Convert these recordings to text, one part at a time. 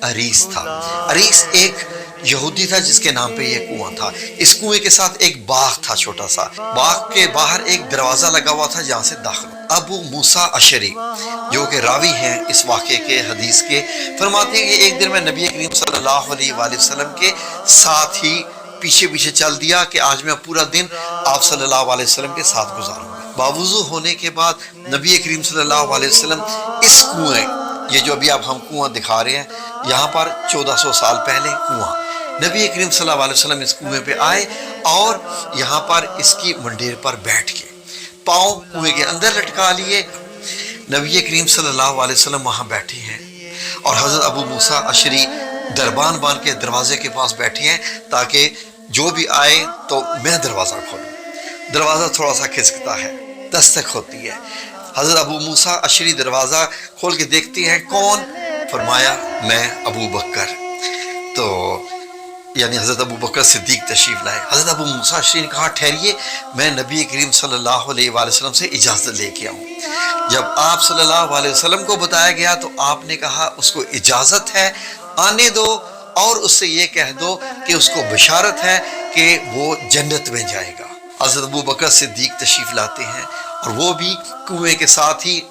Aris था। Aris एक यहूदी था जिसके नाम पे ये कुआं था। इस कुएं के साथ एक बाग था, छोटा सा बाग के बाहर एक दरवाजा लगा हुआ था जहाँ से दाखिल। अबू मूसा अशरी जो कि रावी हैं इस वाक़े के, हदीस के, फरमाते हैं कि एक दिन मैं नबी करीम सल्लल्लाहु अलैहि वसल्लम के साथ ही पीछे पीछे चल दिया कि आज मैं पूरा दिन आप सल्लल्लाहु अलैहि वसल्लम के साथ गुजारूंगा। बावुज़ू होने के बाद नबी करीम सल्लल्लाहु अलैहि वसल्लम इस कुएं, ये जो अभी आप हम कुआं दिखा रहे हैं, यहाँ पर 1400 साल पहले कुआं, नबी करीम सल्लल्लाहु अलैहि वसल्लम इस कुएं पे आए और यहाँ पर इसकी मंडेर पर बैठ के पाँव कुएं के अंदर लटका लिए। नबी करीम सल्लल्लाहु अलैहि वसल्लम वहाँ बैठे हैं और हज़रत अबू मूसा अशरी दरबान बांध के दरवाजे के पास बैठे हैं ताकि जो भी आए तो मैं दरवाज़ा खोलूँ। दरवाज़ा थोड़ा सा खिसकता है, दस्तक होती है। हज़रत अबू मूसा अशरी दरवाज़ा खोल के देखते हैं, कौन? फरमाया मैं अबू बकर। तो यानी हज़रत अबू बकर सिद्दीक तशरीफ़ लाए। हज़रत अबू मूसा अशरी ने कहा ठहरिए, मैं नबी करीम सल्लल्लाहु अलैहि वसल्लम से इजाज़त लेके आऊँ। जब आप सल्लल्लाहु अलैहि वसल्लम को बताया गया तो आपने कहा उसको इजाज़त है, आने दो और उससे ये कह दो कि उसको बशारत है कि वो जन्नत में जाएगा। हज़रत अबू बकर सिद्दीक तशरीफ़ लाते हैं और वो भी कुएं के साथ ही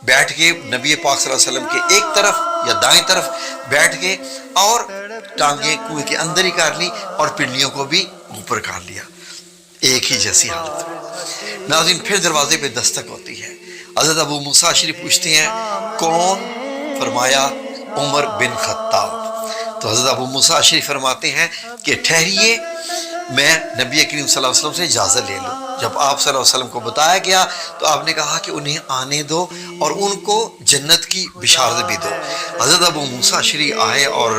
बैठ के नबी पाक सल्लल्लाहु अलैहि वसल्लम के एक तरफ या दाएं तरफ बैठ के और टांगें कुएं के अंदर ही कर ली और पिंडलियों को भी ऊपर कर लिया, एक ही जैसी हालत में। नाज़रीन, फिर दरवाजे पे दस्तक होती है। हज़रत अबू मूसा अशरी पूछते हैं कौन? फरमाया उमर बिन खत्ताब। तो हज़रत अबू मूसा अशरी फरमाते हैं कि ठहरिए, मैं नबी करीम सल्लल्लाहु अलैहि वसल्लम से इजाज़त ले लूँ। जब आप सल्लल्लाहु अलैहि वसल्लम को बताया गया तो आपने कहा कि उन्हें आने दो और उनको जन्नत की बिशारत भी दो। हज़रत अबू मूसा अशरी आए और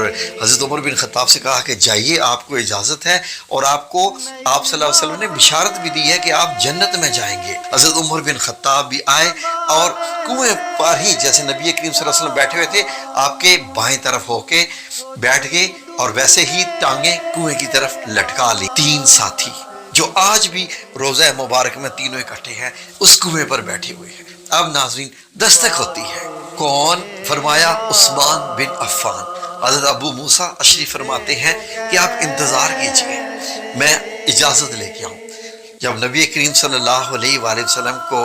हज़रत उमर बिन खत्ताब से कहा कि जाइए, आपको इजाज़त है और आपको आप सल्लल्लाहु अलैहि वसल्लम ने बिशारत भी दी है कि आप जन्नत में जाएंगे। हज़रत उमर बिन खत्ताब भी आए और कुएं पर ही जैसे नबी करीम सल्लल्लाहु अलैहि वसल्लम बैठे हुए थे आपके बाएं तरफ होके बैठ गए और वैसे ही टांगें कुएं की तरफ लटका ली। तीन साथी जो आज भी रोज़ा मुबारक में तीनों इकट्ठे हैं उस कुएं पर बैठे हुए हैं। अब नाज़रीन दस्तक होती है, कौन? फरमाया उस्मान बिन अफ़्फ़ान। हज़रत अबू मूसा अशरी फरमाते हैं कि आप इंतज़ार कीजिए, मैं इजाज़त लेके आऊँ। जब नबी करीम सल्लल्लाहु अलैहि वसल्लम को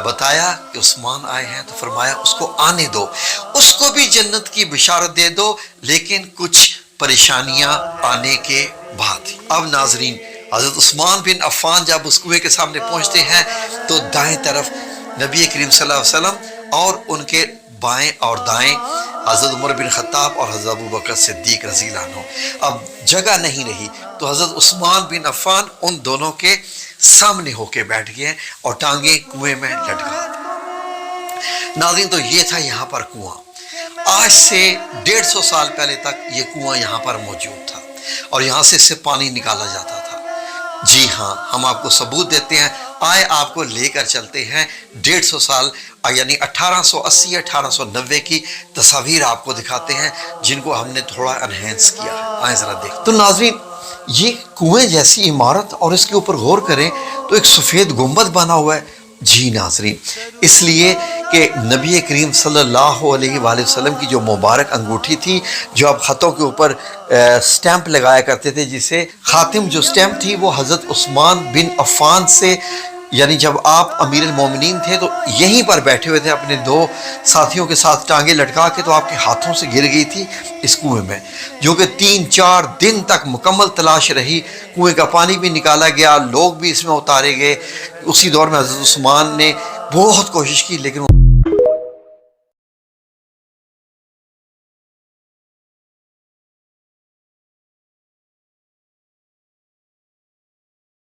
बताया कि उस्मान आए हैं तो फरमाया उसको आने दो, उसको भी जन्नत की बिशारत दे दो, लेकिन कुछ परेशानियां आने के बाद। अब नाजरीन, हज़रत उस्मान बिन अफ़्फ़ान जब उस कुएं के सामने पहुंचते हैं तो दाएं तरफ नबी करीम सल्लल्लाहु अलैहि वसल्लम और उनके बाएं और दाएं हज़रत उमर बिन खत्ताब और हज़रत अबू बकर सिद्दीक रज़ी अल्लाह अन्हु। अब जगह नहीं रही तो हज़रत उस्मान बिन अफ़्फ़ान उन दोनों के सामने होके बैठ गए और टांगे कुएं में लटका दी। नाज़रीन, तो ये था यहाँ पर कुआं। आज से 150 साल पहले तक ये कुआं यहाँ पर मौजूद था और यहाँ से इससे पानी निकाला जाता था। जी हाँ, हम आपको सबूत देते हैं, आए आपको लेकर चलते हैं 150 साल यानी 1880 1890 की तस्वीर आपको दिखाते हैं जिनको हमने थोड़ा एनहेंस किया है। आए ज़रा देख। तो नाज़रीन, ये कुएं जैसी इमारत और इसके ऊपर गौर करें तो एक सफ़ेद गुंबद बना हुआ है। जी नाज़रीन, इसलिए कि नबी करीम सल्लल्लाहु अलैहि वसल्लम की जो मुबारक अंगूठी थी, जो अब ख़तों के ऊपर स्टैंप लगाया करते थे, जिसे ख़ातिम जो स्टैंप थी वो हज़रत उस्मान बिन अफ़्फ़ान से, यानी जब आप अमीर अल-मोमिनीन थे तो यहीं पर बैठे हुए थे अपने दो साथियों के साथ टांगे लटका के, तो आपके हाथों से गिर गई थी इस कुएं में, जो कि 3-4 दिन तक मुकम्मल तलाश रही। कुएं का पानी भी निकाला गया, लोग भी इसमें उतारे गए। उसी दौर में हज़रत उस्मान ने बहुत कोशिश की लेकिन